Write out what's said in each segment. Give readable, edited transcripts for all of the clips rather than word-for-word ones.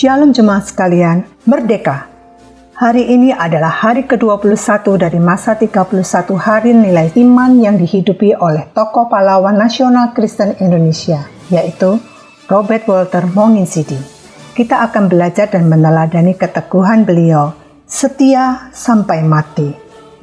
Shalom jemaat sekalian, merdeka! Hari ini adalah hari ke-21 dari masa 31 hari nilai iman yang dihidupi oleh tokoh pahlawan nasional Kristen Indonesia, yaitu Robert Walter Monginsidi. Kita akan belajar dan meneladani keteguhan beliau, setia sampai mati.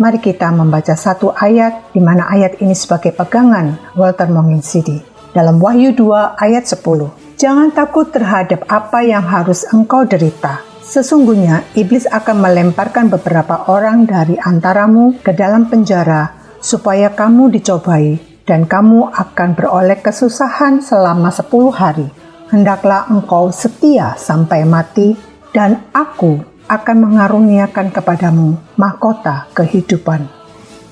Mari kita membaca satu ayat, di mana ayat ini sebagai pegangan Walter Monginsidi. Dalam Wahyu 2 ayat 10. Jangan takut terhadap apa yang harus engkau derita. Sesungguhnya iblis akan melemparkan beberapa orang dari antaramu ke dalam penjara supaya kamu dicobai dan kamu akan beroleh kesusahan selama 10 hari. Hendaklah engkau setia sampai mati dan aku akan mengaruniakan kepadamu mahkota kehidupan.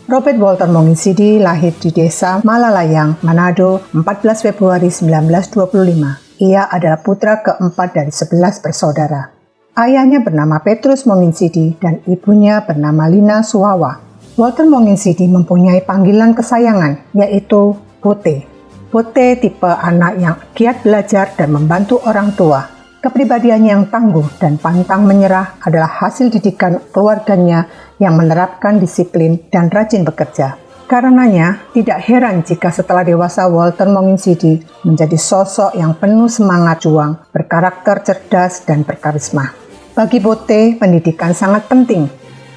Robert Walter Monginsidi lahir di desa Malalayang, Manado, 14 Februari 1925. Ia adalah putra keempat dari 11 bersaudara. Ayahnya bernama Petrus Monginsidi dan ibunya bernama Lina Suwawa. Walter Monginsidi mempunyai panggilan kesayangan, yaitu Bote. Bote tipe anak yang giat belajar dan membantu orang tua. Kepribadiannya yang tangguh dan pantang menyerah adalah hasil didikan keluarganya yang menerapkan disiplin dan rajin bekerja. Karenanya, tidak heran jika setelah dewasa Walter Monginsidi menjadi sosok yang penuh semangat juang, berkarakter cerdas, dan berkarisma. Bagi Bote, pendidikan sangat penting.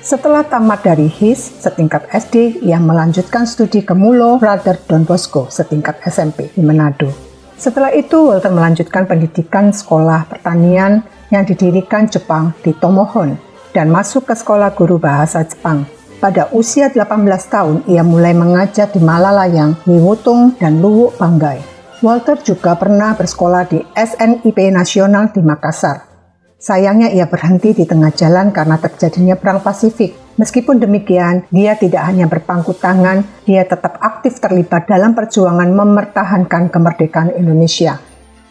Setelah tamat dari HIS setingkat SD, ia melanjutkan studi ke Mulo Brother Don Bosco setingkat SMP di Manado. Setelah itu, Walter melanjutkan pendidikan sekolah pertanian yang didirikan Jepang di Tomohon dan masuk ke sekolah guru bahasa Jepang. Pada usia 18 tahun, ia mulai mengajar di Malalayang, Niwutung, dan Luwuk Banggai. Walter juga pernah bersekolah di SNIP Nasional di Makassar. Sayangnya ia berhenti di tengah jalan karena terjadinya Perang Pasifik. Meskipun demikian, dia tidak hanya berpangku tangan, dia tetap aktif terlibat dalam perjuangan mempertahankan kemerdekaan Indonesia.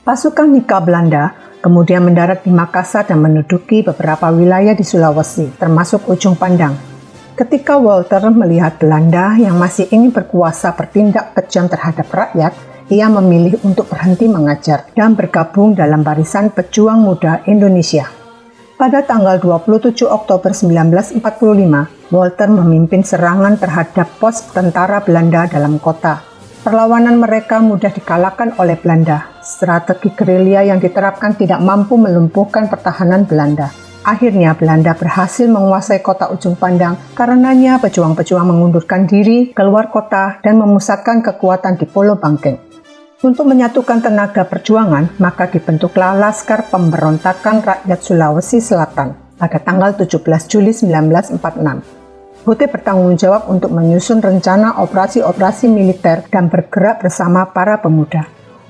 Pasukan Nika Belanda kemudian mendarat di Makassar dan menduduki beberapa wilayah di Sulawesi, termasuk Ujung Pandang. Ketika Walter melihat Belanda yang masih ingin berkuasa bertindak kejam terhadap rakyat, ia memilih untuk berhenti mengajar dan bergabung dalam barisan pejuang muda Indonesia. Pada tanggal 27 Oktober 1945, Walter memimpin serangan terhadap pos tentara Belanda dalam kota. Perlawanan mereka mudah dikalahkan oleh Belanda. Strategi gerilya yang diterapkan tidak mampu melumpuhkan pertahanan Belanda. Akhirnya Belanda berhasil menguasai kota Ujung Pandang, karenanya pejuang-pejuang mengundurkan diri keluar kota dan memusatkan kekuatan di Pulau Bangkeng. Untuk menyatukan tenaga perjuangan, maka dibentuklah Laskar Pemberontakan Rakyat Sulawesi Selatan pada tanggal 17 Juli 1946. Bote bertanggung jawab untuk menyusun rencana operasi-operasi militer dan bergerak bersama para pemuda.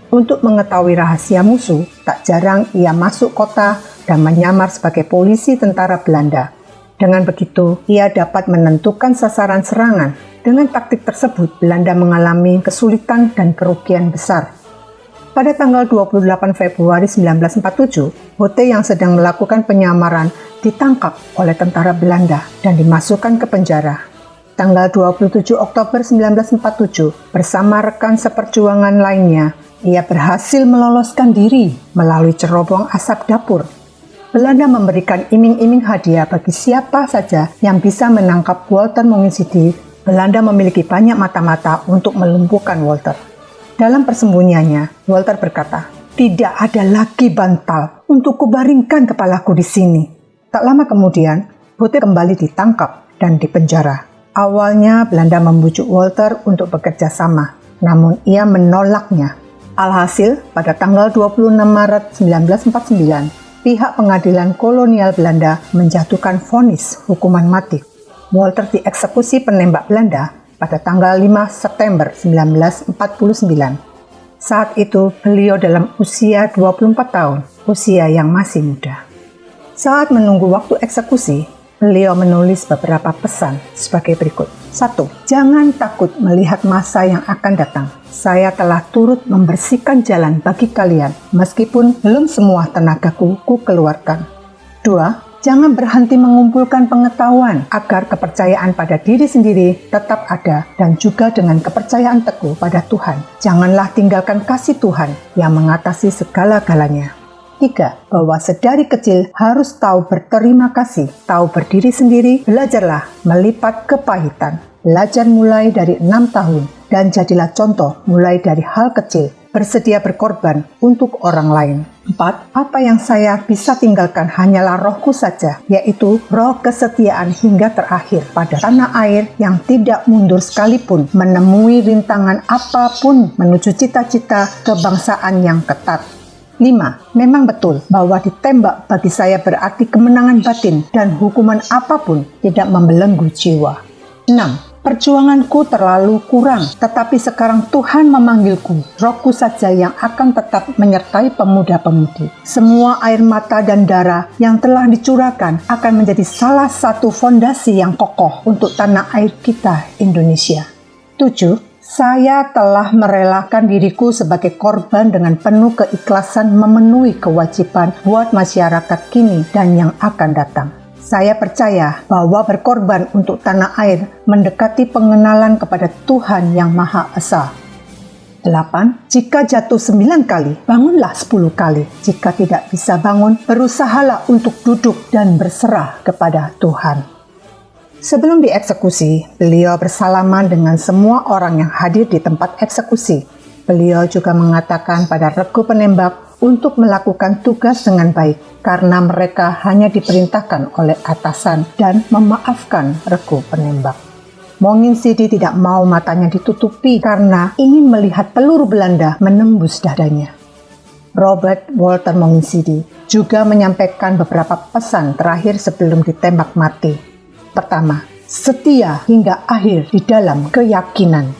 Untuk mengetahui rahasia musuh, tak jarang ia masuk kota dan menyamar sebagai polisi tentara Belanda. Dengan begitu, ia dapat menentukan sasaran serangan. Dengan taktik tersebut, Belanda mengalami kesulitan dan kerugian besar. Pada tanggal 28 Februari 1947, Bote yang sedang melakukan penyamaran ditangkap oleh tentara Belanda dan dimasukkan ke penjara. Tanggal 27 Oktober 1947, bersama rekan seperjuangan lainnya, ia berhasil meloloskan diri melalui cerobong asap dapur. Belanda memberikan iming-iming hadiah bagi siapa saja yang bisa menangkap Walter Monginsidi. Belanda memiliki banyak mata-mata untuk melumpuhkan Walter. Dalam persembunyiannya, Walter berkata, "Tidak ada lagi bantal untuk kubaringkan kepalaku di sini." Tak lama kemudian, Bote kembali ditangkap dan dipenjara. Awalnya Belanda membujuk Walter untuk bekerja sama, namun ia menolaknya. Alhasil, pada tanggal 26 Maret 1949, pihak pengadilan kolonial Belanda menjatuhkan vonis hukuman mati. Walter dieksekusi penembak Belanda pada tanggal 5 September 1949. Saat itu, beliau dalam usia 24 tahun, usia yang masih muda. Saat menunggu waktu eksekusi, beliau menulis beberapa pesan sebagai berikut. 1. Jangan takut melihat masa yang akan datang. Saya telah turut membersihkan jalan bagi kalian, meskipun belum semua tenagaku kukeluarkan. 2. Jangan berhenti mengumpulkan pengetahuan agar kepercayaan pada diri sendiri tetap ada dan juga dengan kepercayaan teguh pada Tuhan. Janganlah tinggalkan kasih Tuhan yang mengatasi segala-galanya. 3. Bahwa sedari kecil harus tahu berterima kasih, tahu berdiri sendiri, belajarlah melipat kepahitan. Belajar mulai dari 6 tahun dan jadilah contoh mulai dari hal kecil, bersedia berkorban untuk orang lain. 4. Apa yang saya bisa tinggalkan hanyalah rohku saja, yaitu roh kesetiaan hingga terakhir pada tanah air yang tidak mundur sekalipun menemui rintangan apapun menuju cita-cita kebangsaan yang ketat. 5. Memang betul bahwa ditembak bagi saya berarti kemenangan batin dan hukuman apapun tidak membelenggu jiwa. 6. Perjuanganku terlalu kurang, tetapi sekarang Tuhan memanggilku, rohku saja yang akan tetap menyertai pemuda-pemudi. Semua air mata dan darah yang telah dicurahkan akan menjadi salah satu fondasi yang kokoh untuk tanah air kita, Indonesia. 7. Saya telah merelakan diriku sebagai korban dengan penuh keikhlasan memenuhi kewajiban buat masyarakat kini dan yang akan datang. Saya percaya bahwa berkorban untuk tanah air mendekati pengenalan kepada Tuhan yang Maha Esa. 8. Jika jatuh 9 kali, bangunlah 10 kali. Jika tidak bisa bangun, berusahalah untuk duduk dan berserah kepada Tuhan. Sebelum dieksekusi, beliau bersalaman dengan semua orang yang hadir di tempat eksekusi. Beliau juga mengatakan pada regu penembak untuk melakukan tugas dengan baik, karena mereka hanya diperintahkan oleh atasan dan memaafkan regu penembak. Monginsidi tidak mau matanya ditutupi karena ingin melihat peluru Belanda menembus dadanya. Robert Walter Monginsidi juga menyampaikan beberapa pesan terakhir sebelum ditembak mati. Pertama, setia hingga akhir di dalam keyakinan.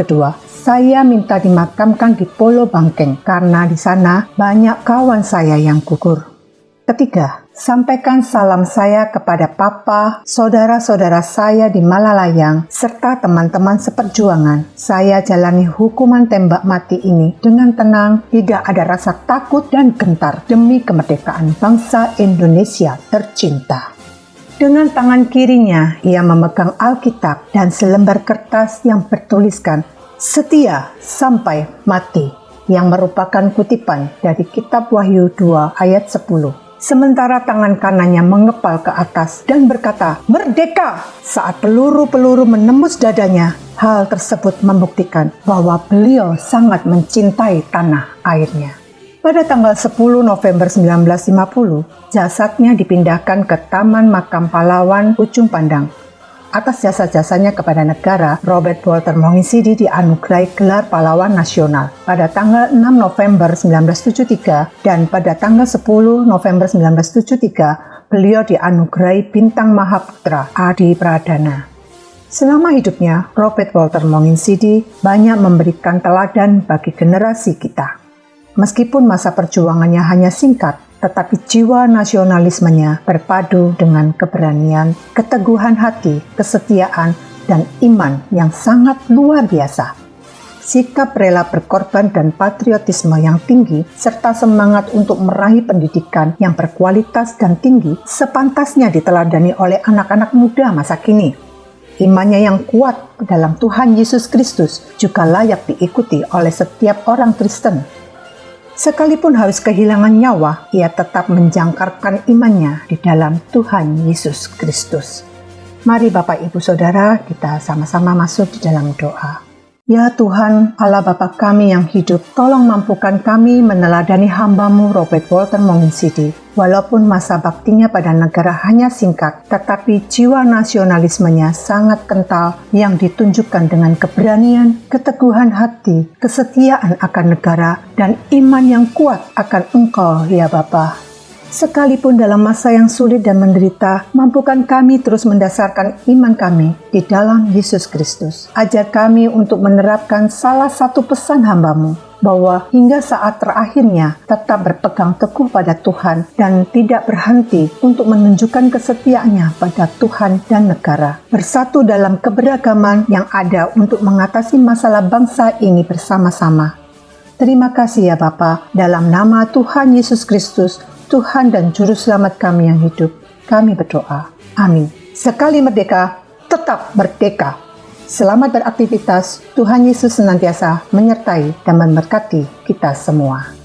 Kedua, saya minta dimakamkan di Pulau Bangkeng karena di sana banyak kawan saya yang gugur. Ketiga, sampaikan salam saya kepada papa, saudara-saudara saya di Malalayang, serta teman-teman seperjuangan. Saya jalani hukuman tembak mati ini dengan tenang, tidak ada rasa takut dan gentar demi kemerdekaan bangsa Indonesia tercinta. Dengan tangan kirinya, ia memegang Alkitab dan selembar kertas yang bertuliskan "Setia sampai mati", yang merupakan kutipan dari Kitab Wahyu 2 ayat 10. Sementara tangan kanannya mengepal ke atas dan berkata, "Merdeka!" Saat peluru-peluru menembus dadanya, hal tersebut membuktikan bahwa beliau sangat mencintai tanah airnya. Pada tanggal 10 November 1950, jasadnya dipindahkan ke Taman Makam Pahlawan Ujung Pandang. Atas jasa-jasanya kepada negara, Robert Walter Monginsidi dianugerahi gelar pahlawan nasional pada tanggal 6 November 1973 dan pada tanggal 10 November 1973 beliau dianugerahi Bintang Mahaputra Adi Pradana. Selama hidupnya, Robert Walter Monginsidi banyak memberikan teladan bagi generasi kita. Meskipun masa perjuangannya hanya singkat, tetapi jiwa nasionalismenya berpadu dengan keberanian, keteguhan hati, kesetiaan, dan iman yang sangat luar biasa. Sikap rela berkorban dan patriotisme yang tinggi, serta semangat untuk meraih pendidikan yang berkualitas dan tinggi, sepantasnya diteladani oleh anak-anak muda masa kini. Imannya yang kuat dalam Tuhan Yesus Kristus juga layak diikuti oleh setiap orang Kristen. Sekalipun harus kehilangan nyawa, ia tetap menjangkarkan imannya di dalam Tuhan Yesus Kristus. Mari Bapak Ibu Saudara, kita sama-sama masuk di dalam doa. Ya Tuhan, Allah Bapa kami yang hidup, tolong mampukan kami meneladani hamba-Mu Robert Walter Monginsidi. Walaupun masa baktinya pada negara hanya singkat, tetapi jiwa nasionalismenya sangat kental yang ditunjukkan dengan keberanian, keteguhan hati, kesetiaan akan negara, dan iman yang kuat akan Engkau, ya Bapa. Sekalipun dalam masa yang sulit dan menderita, mampukan kami terus mendasarkan iman kami di dalam Yesus Kristus. Ajar kami untuk menerapkan salah satu pesan hamba-Mu, bahwa hingga saat terakhirnya tetap berpegang teguh pada Tuhan dan tidak berhenti untuk menunjukkan kesetiaannya pada Tuhan dan negara. Bersatu dalam keberagaman yang ada untuk mengatasi masalah bangsa ini bersama-sama. Terima kasih ya Bapa, dalam nama Tuhan Yesus Kristus, Tuhan dan Juru Selamat kami yang hidup, kami berdoa. Amin. Sekali merdeka, tetap merdeka. Selamat beraktivitas, Tuhan Yesus senantiasa menyertai dan memberkati kita semua.